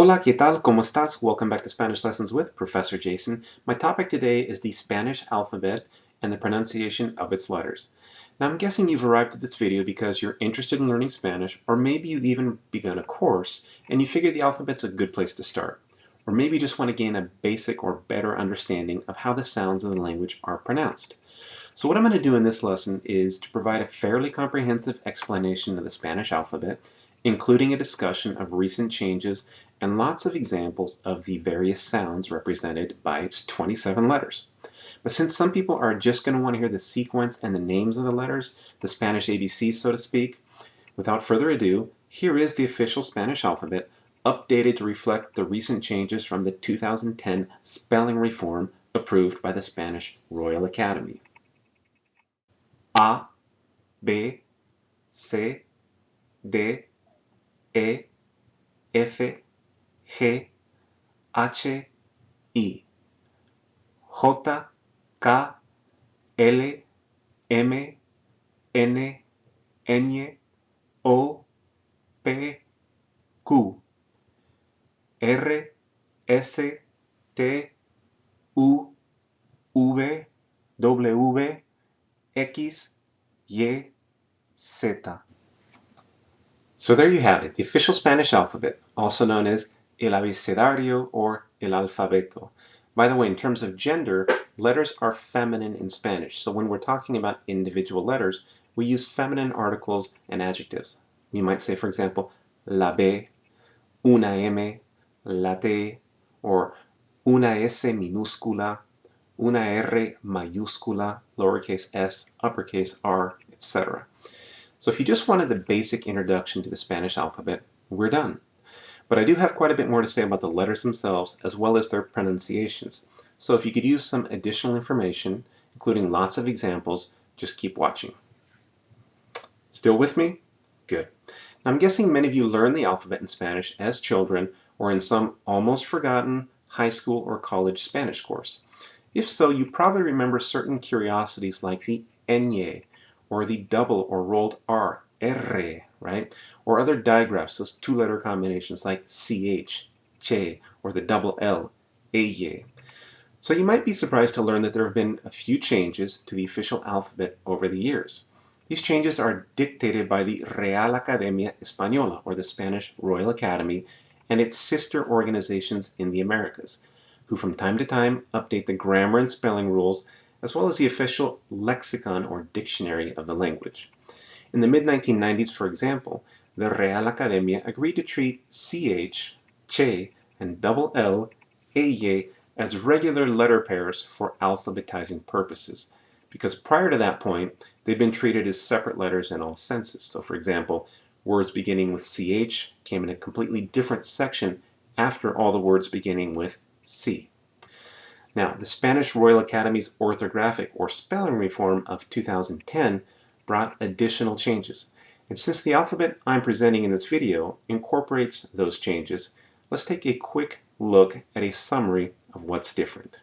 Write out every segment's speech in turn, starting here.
Hola, ¿qué tal? ¿Cómo estás? Welcome back to Spanish Lessons with Professor Jason. My topic today is the Spanish alphabet and the pronunciation of its letters. Now, I'm guessing you've arrived at this video because you're interested in learning Spanish, or maybe you've even begun a course and you figure the alphabet's a good place to start. Or maybe you just want to gain a basic or better understanding of how the sounds of the language are pronounced. So what I'm going to do in this lesson is to provide a fairly comprehensive explanation of the Spanish alphabet, including a discussion of recent changes and lots of examples of the various sounds represented by its 27 letters. But since some people are just going to want to hear the sequence and the names of the letters, the Spanish ABC, so to speak, without further ado, here is the official Spanish alphabet, updated to reflect the recent changes from the 2010 spelling reform approved by the Spanish Royal Academy. A, B, C, D, E, F, G, H, I. J, K, L, M, N, Ñ, O, P, Q. R, S, T, U, V, W, X, Y, Z. So there you have it, the official Spanish alphabet, also known as el abecedario or el alfabeto. By the way, in terms of gender, letters are feminine in Spanish. So when we're talking about individual letters, we use feminine articles and adjectives. We might say, for example, la B, una M, la T, or una S minúscula, una R mayúscula, lowercase s, uppercase R, etc. So if you just wanted the basic introduction to the Spanish alphabet, we're done. But I do have quite a bit more to say about the letters themselves as well as their pronunciations. So if you could use some additional information, including lots of examples, just keep watching. Still with me? Good. Now I'm guessing many of you learned the alphabet in Spanish as children or in some almost forgotten high school or college Spanish course. If so, you probably remember certain curiosities like the ñ, or the double or rolled R, R, right? Or other digraphs, those two-letter combinations like CH, che, or the double L, eye. So you might be surprised to learn that there have been a few changes to the official alphabet over the years. These changes are dictated by the Real Academia Española, or the Spanish Royal Academy, and its sister organizations in the Americas, who from time to time update the grammar and spelling rules as well as the official lexicon or dictionary of the language. In the mid-1990s, for example, the Real Academia agreed to treat CH, che, and double L, eye, as regular letter pairs for alphabetizing purposes, because prior to that point, they'd been treated as separate letters in all senses. So for example, words beginning with CH came in a completely different section after all the words beginning with C. Now, the Spanish Royal Academy's orthographic or spelling reform of 2010 brought additional changes. And since the alphabet I'm presenting in this video incorporates those changes, let's take a quick look at a summary of what's different.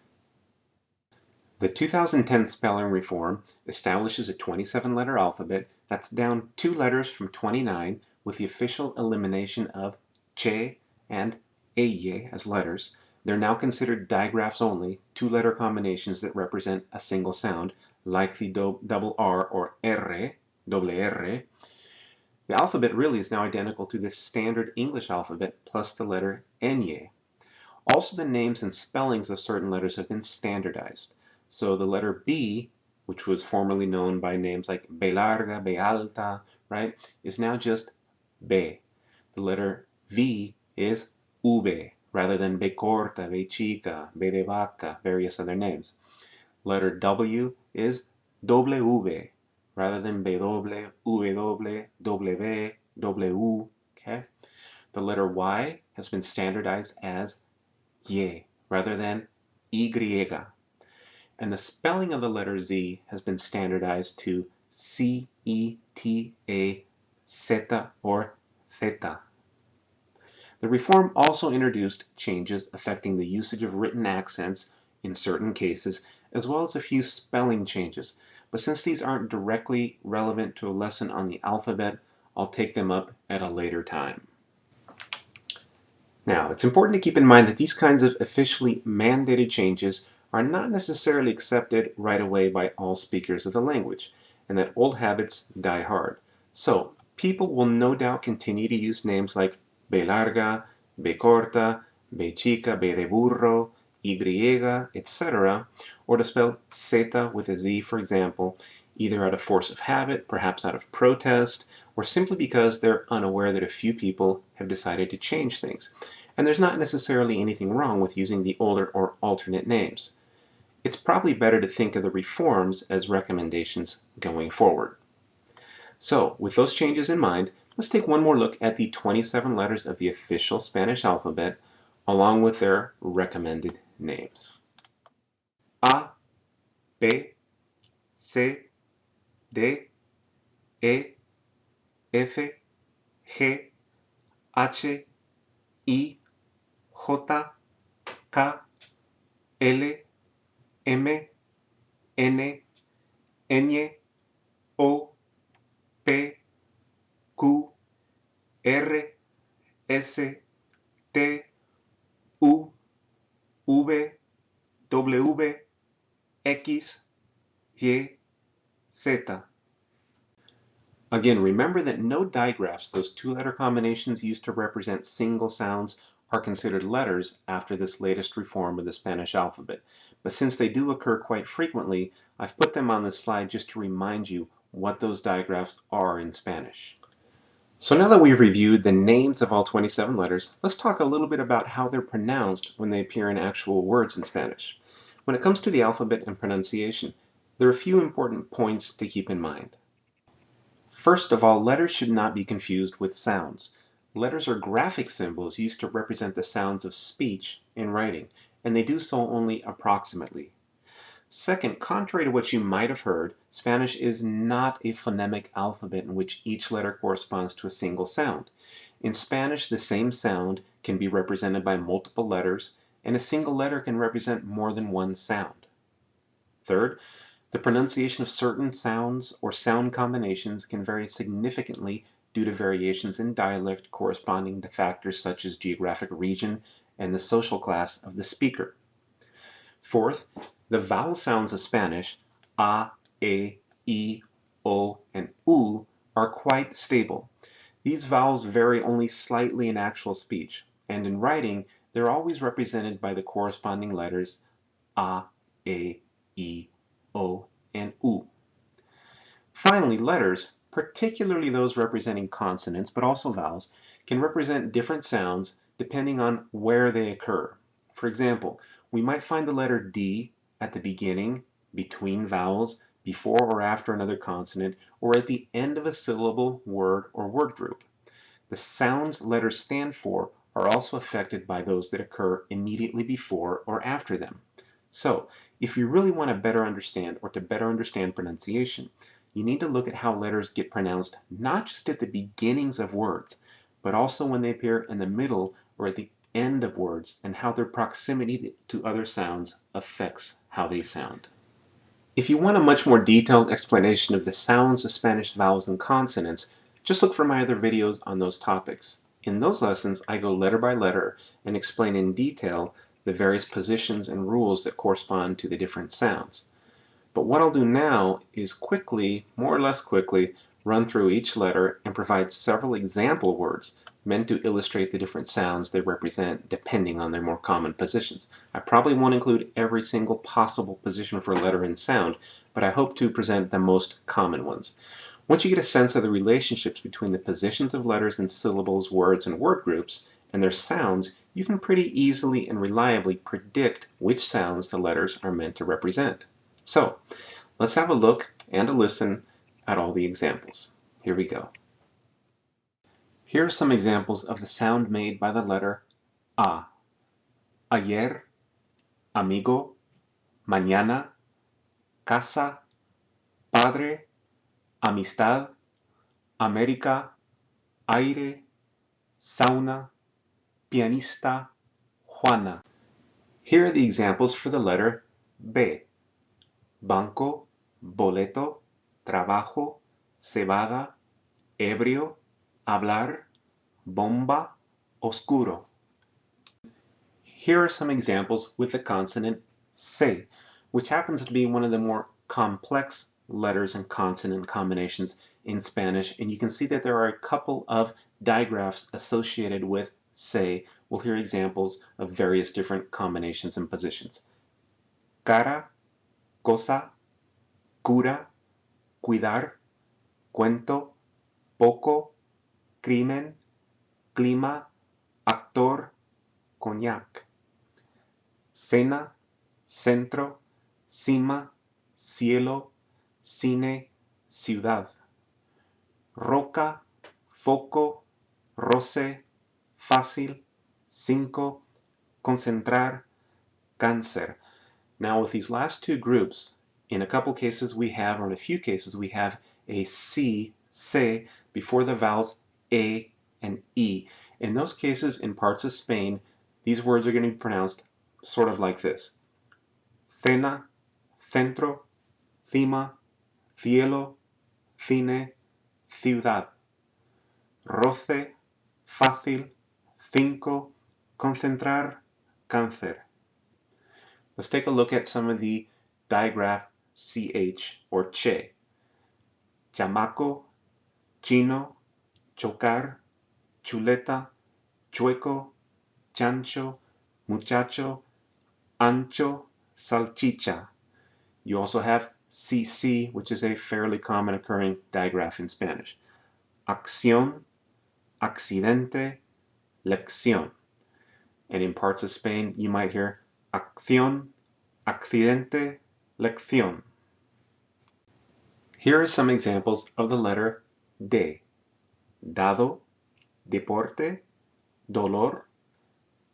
The 2010 spelling reform establishes a 27-letter alphabet that's down 2 letters from 29 with the official elimination of che and eye as letters. They're now considered digraphs only, 2-letter combinations that represent a single sound, like the double R or R, double R. The alphabet really is now identical to the standard English alphabet plus the letter Ñ. Also, the names and spellings of certain letters have been standardized. So the letter B, which was formerly known by names like B larga, B alta, right, is now just B. The letter V is V, rather than B corta, B chica, B de vaca, various other names. Letter W is W, rather than B doble, V doble, W, W, okay? The letter Y has been standardized as Y, rather than Y. And the spelling of the letter Z has been standardized to C-E-T-A-Z or theta. The reform also introduced changes affecting the usage of written accents in certain cases, as well as a few spelling changes. But since these aren't directly relevant to a lesson on the alphabet, I'll take them up at a later time. Now, it's important to keep in mind that these kinds of officially mandated changes are not necessarily accepted right away by all speakers of the language, and that old habits die hard. So, people will no doubt continue to use names like B larga, B corta, B chica, B de burro, Y, etc., or to spell zeta with a Z, for example, either out of force of habit, perhaps out of protest, or simply because they're unaware that a few people have decided to change things. And there's not necessarily anything wrong with using the older or alternate names. It's probably better to think of the reforms as recommendations going forward. So, with those changes in mind, let's take one more look at the 27 letters of the official Spanish alphabet, along with their recommended names. A, B, C, D, E, F, G, H, I, J, K, L, M, N, Ñ, O, P, Q, R, S, T, U, V, W, X, Y, Z. Again, remember that no digraphs, those two-letter combinations used to represent single sounds, are considered letters after this latest reform of the Spanish alphabet. But since they do occur quite frequently, I've put them on this slide just to remind you what those digraphs are in Spanish. So now that we've reviewed the names of all 27 letters, let's talk a little bit about how they're pronounced when they appear in actual words in Spanish. When it comes to the alphabet and pronunciation, there are a few important points to keep in mind. First of all, letters should not be confused with sounds. Letters are graphic symbols used to represent the sounds of speech in writing, and they do so only approximately. Second, contrary to what you might have heard, Spanish is not a phonemic alphabet in which each letter corresponds to a single sound. In Spanish, the same sound can be represented by multiple letters, and a single letter can represent more than one sound. Third, the pronunciation of certain sounds or sound combinations can vary significantly due to variations in dialect corresponding to factors such as geographic region and the social class of the speaker. Fourth, the vowel sounds of Spanish, a, e, o, and u, are quite stable. These vowels vary only slightly in actual speech, and in writing, they're always represented by the corresponding letters a, e, o, and u. Finally, letters, particularly those representing consonants, but also vowels, can represent different sounds depending on where they occur. For example, we might find the letter D at the beginning, between vowels, before or after another consonant, or at the end of a syllable, word, or word group. The sounds letters stand for are also affected by those that occur immediately before or after them. So, if you really want to better understand or to better understand pronunciation, you need to look at how letters get pronounced not just at the beginnings of words, but also when they appear in the middle or at the end of words and how their proximity to other sounds affects how they sound. If you want a much more detailed explanation of the sounds of Spanish vowels and consonants, just look for my other videos on those topics. In those lessons, I go letter by letter and explain in detail the various positions and rules that correspond to the different sounds. But what I'll do now is quickly, more or less quickly, run through each letter and provide several example words meant to illustrate the different sounds they represent depending on their more common positions. I probably won't include every single possible position for a letter and sound, but I hope to present the most common ones. Once you get a sense of the relationships between the positions of letters and syllables, words, and word groups, and their sounds, you can pretty easily and reliably predict which sounds the letters are meant to represent. So, let's have a look and a listen at all the examples. Here we go. Here are some examples of the sound made by the letter A. Ayer, amigo, mañana, casa, padre, amistad, América, aire, sauna, pianista, Juana. Here are the examples for the letter B. Banco, boleto, trabajo, cebada, ebrio, hablar, bomba, oscuro. Here are some examples with the consonant se, which happens to be one of the more complex letters and consonant combinations in Spanish, and you can see that there are a couple of digraphs associated with se. We'll hear examples of various different combinations and positions. Cara, cosa, cura, cuidar, cuento, poco, crimen, clima, actor, cognac. Cena, centro, cima, cielo, cine, ciudad. Roca, foco, roce, fácil, cinco, concentrar, cáncer. Now with these last two groups, in a couple cases we have, or in a few cases we have a C, se, before the vowels A and E. In those cases, in parts of Spain, these words are going to be pronounced sort of like this. Cena, centro, cima, cielo, cine, ciudad. Roce, fácil, cinco, concentrar, cáncer. Let's take a look at some of the digraph CH or che. Chamaco, chino, chocar, chuleta, chueco, chancho, muchacho, ancho, salchicha. You also have CC, which is a fairly common occurring digraph in Spanish. Acción, accidente, lección. And in parts of Spain, you might hear acción, accidente, lección. Here are some examples of the letter D. Dado, deporte, dolor,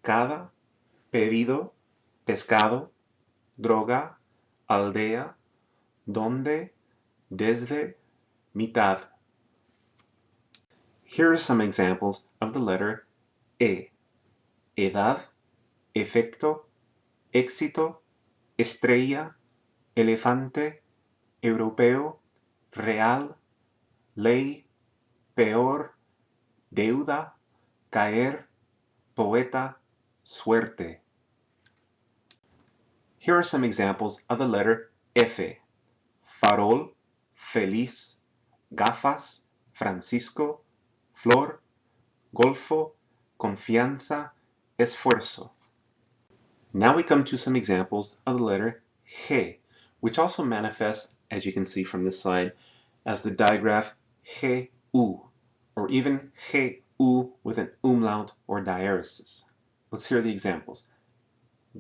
cada, pedido, pescado, droga, aldea, donde, desde, mitad. Here are some examples of the letter E. Edad, efecto, éxito, estrella, elefante, europeo, real, ley, peor, deuda, caer, poeta, suerte. Here are some examples of the letter F. Farol, feliz, gafas, Francisco, flor, golfo, confianza, esfuerzo. Now we come to some examples of the letter G, which also manifests, as you can see from this slide, as the digraph GU, or even GU with an umlaut or diaresis. Let's hear the examples.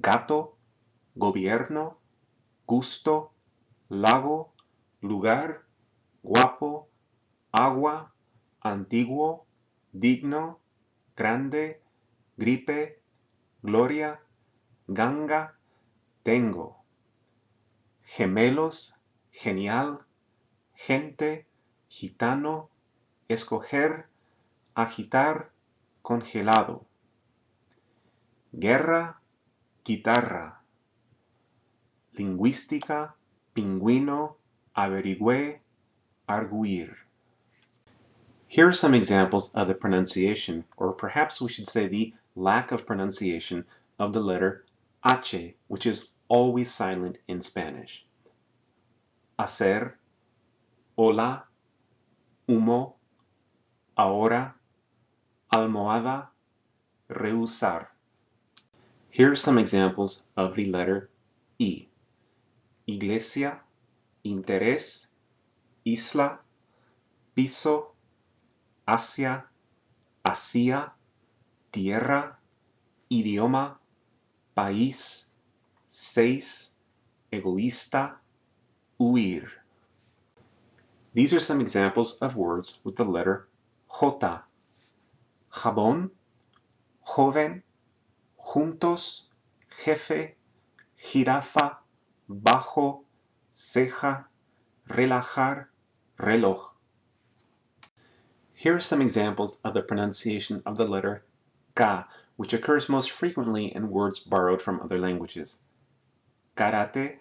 Gato, gobierno, gusto, lago, lugar, guapo, agua, antiguo, digno, grande, gripe, gloria, ganga, tengo. Gemelos, genial, gente, gitano, escoger, agitar, congelado. Guerra, guitarra. Lingüística, pingüino, averigüé, arguir. Here are some examples of the pronunciation, or perhaps we should say the lack of pronunciation, of the letter H, which is always silent in Spanish. Hacer, hola, humo, ahora, almohada, rehusar. Here are some examples of the letter E. Iglesia, interés, isla, piso, hacia, hacía, tierra, idioma, país, seis, egoísta, huir. These are some examples of words with the letter J. Jabón, joven, juntos, jefe, jirafa, bajo, ceja, relajar, reloj. Here are some examples of the pronunciation of the letter K, which occurs most frequently in words borrowed from other languages. Karate,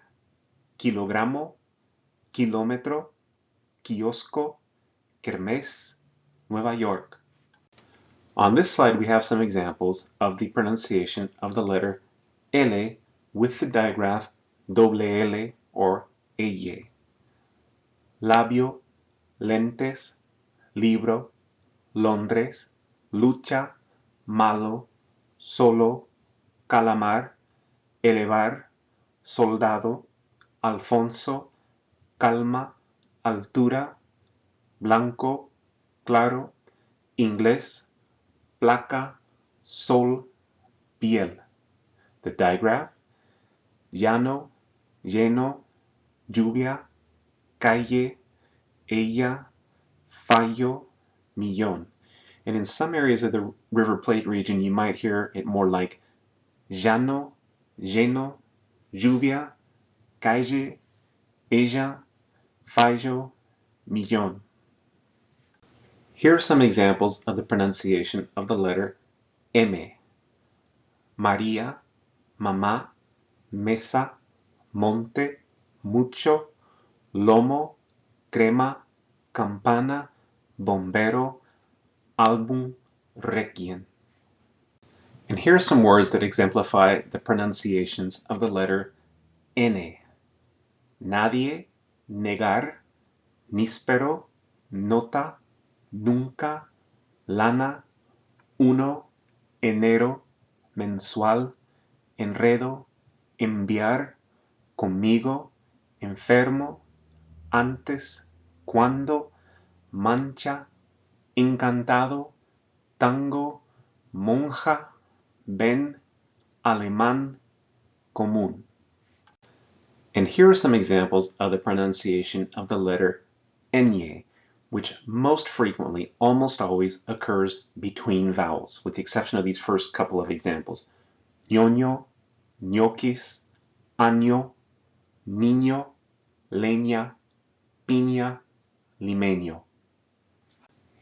kilogramo, kilómetro, kiosco, kermés, Nueva York. On this slide, we have some examples of the pronunciation of the letter L with the digraph doble L or ella. Labio, lentes, libro, Londres, lucha, malo, solo, calamar, elevar, soldado, Alfonso, calma, altura, blanco, claro, inglés, placa, sol, piel. The digraph, llano, lleno, lluvia, calle, ella, fallo, millón. And in some areas of the River Plate region, you might hear it more like llano, lleno, lluvia, calle, ella, fallo, millón. Here are some examples of the pronunciation of the letter M. María, mamá, mesa, monte, mucho, lomo, crema, campana, bombero, álbum, requiem. And here are some words that exemplify the pronunciations of the letter N. Nadie, negar, níspero, nota, nunca, lana, uno, enero, mensual, enredo, enviar, conmigo, enfermo, antes, cuando, mancha, encantado, tango, monja, ven, alemán, común. And here are some examples of the pronunciation of the letter ñ, which most frequently, almost always, occurs between vowels, with the exception of these first couple of examples. Ñoño, ñoquis, año, niño, leña, piña, limeño.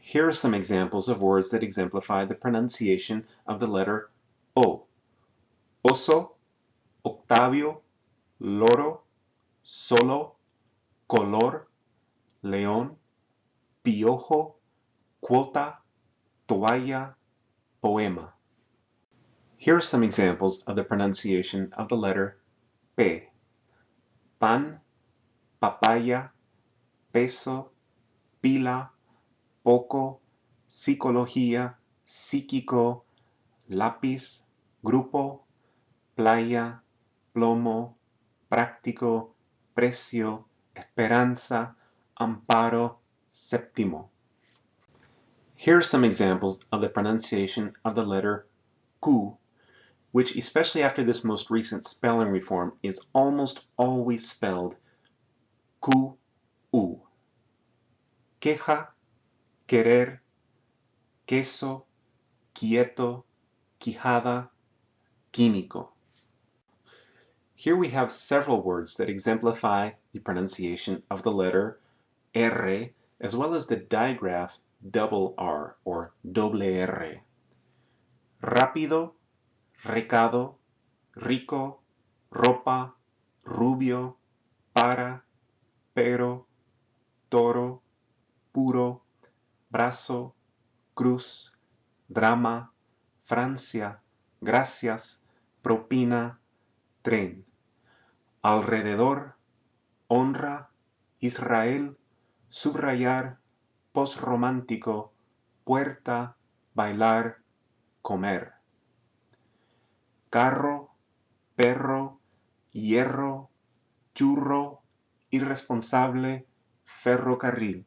Here are some examples of words that exemplify the pronunciation of the letter O. Oso, Octavio, loro, solo, color, león, piojo, cuota, toalla, poema. Here are some examples of the pronunciation of the letter P. Pan, papaya, peso, pila, poco, psicología, psíquico, lápiz, grupo, playa, plomo, práctico, precio, esperanza, amparo, séptimo. Here are some examples of the pronunciation of the letter Q, which, especially after this most recent spelling reform, is almost always spelled Q-U. Queja, querer, queso, quieto, quijada, químico. Here we have several words that exemplify the pronunciation of the letter R, as well as the digraph double R or doble R. Rápido, recado, rico, ropa, rubio, para, pero, toro, puro, brazo, cruz, drama, Francia, gracias, propina, tren. Alrededor, honra, Israel, subrayar, posromántico, puerta, bailar, comer. Carro, perro, hierro, churro, irresponsable, ferrocarril.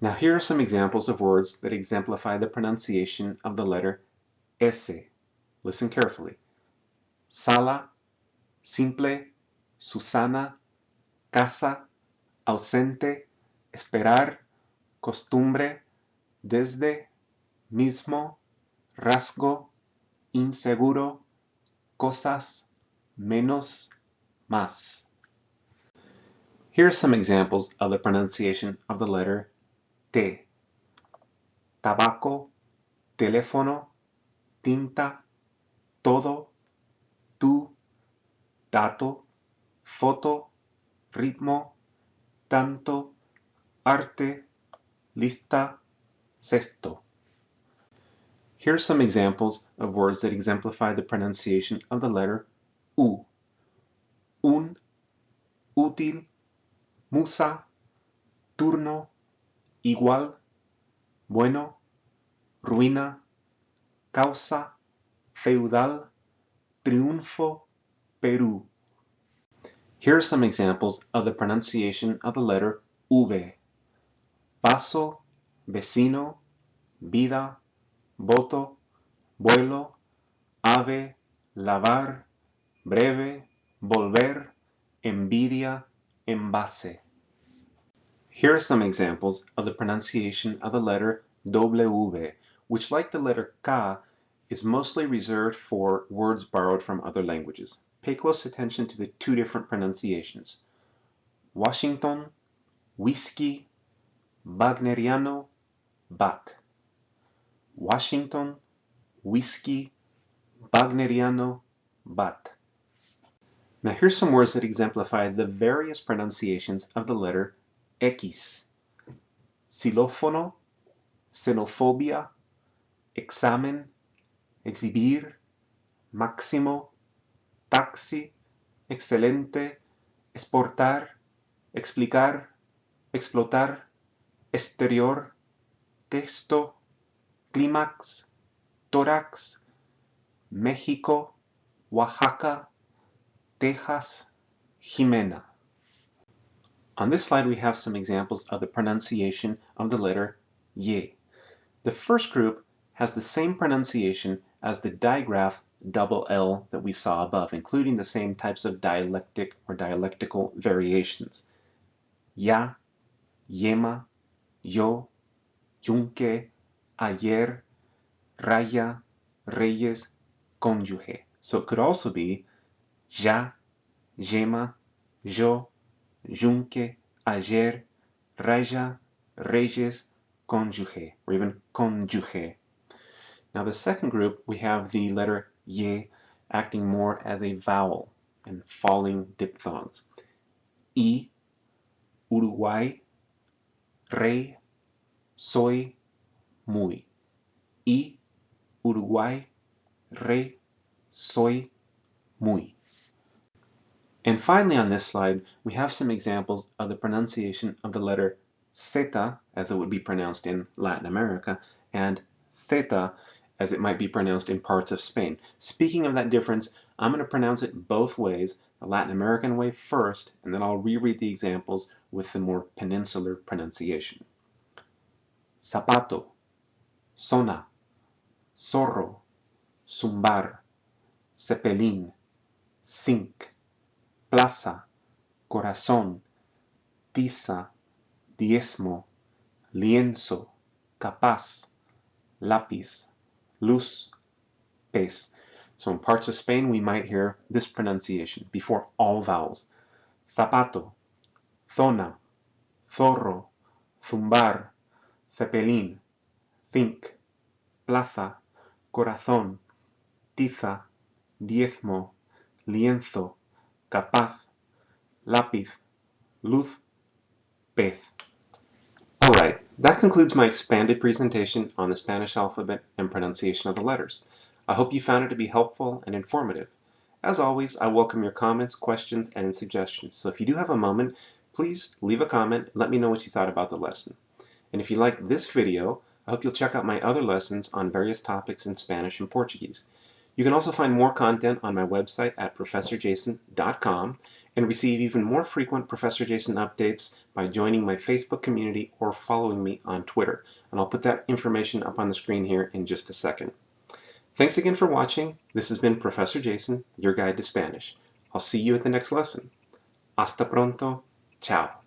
Now here are some examples of words that exemplify the pronunciation of the letter S. Listen carefully. Sala, simple, Susana, casa, ausente, esperar, costumbre, desde, mismo, rasgo, inseguro, cosas, menos, más. Here are some examples of the pronunciation of the letter T. Tabaco, teléfono, tinta, todo, tú, dato, foto, ritmo, tanto, arte, lista, cesto. Here are some examples of words that exemplify the pronunciation of the letter U. Un, útil, musa, turno, igual, bueno, ruina, causa, feudal, triunfo, Perú. Here are some examples of the pronunciation of the letter V. Paso, vecino, vida, voto, vuelo, ave, lavar, breve, volver, envidia, envase. Here are some examples of the pronunciation of the letter W, which, like the letter K, is mostly reserved for words borrowed from other languages. Pay close attention to the two different pronunciations. Washington, whiskey, Wagneriano, bat. Washington, whiskey, Wagneriano, bat. Now here's some words that exemplify the various pronunciations of the letter X. Xilófono, xenofobia, examen, exhibir, máximo, taxi, excelente, exportar, explicar, explotar, exterior, texto, clímax, tórax, México, Oaxaca, Texas, Jimena. On this slide we have some examples of the pronunciation of the letter Y. The first group has the same pronunciation as the digraph double L that we saw above, including the same types of dialectic or dialectical variations. Ya, yema, yo, yunque, ayer, raya, reyes, cónyuge. So it could also be ya, yema, yo, yunque, ayer, raya, reyes, cónyuge, or even cónyuge. Now the second group, we have the letter Y acting more as a vowel and falling diphthongs. Y, Uruguay, rey, soy, muy. Y, Uruguay, rey, soy, muy. And finally on this slide, we have some examples of the pronunciation of the letter zeta, as it would be pronounced in Latin America, and theta, as it might be pronounced in parts of Spain. Speaking of that difference, I'm going to pronounce it both ways, the Latin American way first, and then I'll reread the examples with the more peninsular pronunciation. Zapato, zona, zorro, zumbar, cepelín, zinc, plaza, corazón, tiza, diezmo, lienzo, capaz, lápiz, luz, pez. So in parts of Spain we might hear this pronunciation before all vowels. Zapato, zona, zorro, zumbar, cepelín, zinc, plaza, corazón, tiza, diezmo, lienzo, capaz, lápiz, luz, pez. Alright, that concludes my expanded presentation on the Spanish alphabet and pronunciation of the letters. I hope you found it to be helpful and informative. As always, I welcome your comments, questions, and suggestions. So if you do have a moment, please leave a comment, let me know what you thought about the lesson. And if you like this video, I hope you'll check out my other lessons on various topics in Spanish and Portuguese. You can also find more content on my website at professorjason.com and receive even more frequent Professor Jason updates by joining my Facebook community or following me on Twitter. And I'll put that information up on the screen here in just a second. Thanks again for watching. This has been Professor Jason, your guide to Spanish. I'll see you at the next lesson. Hasta pronto. Ciao.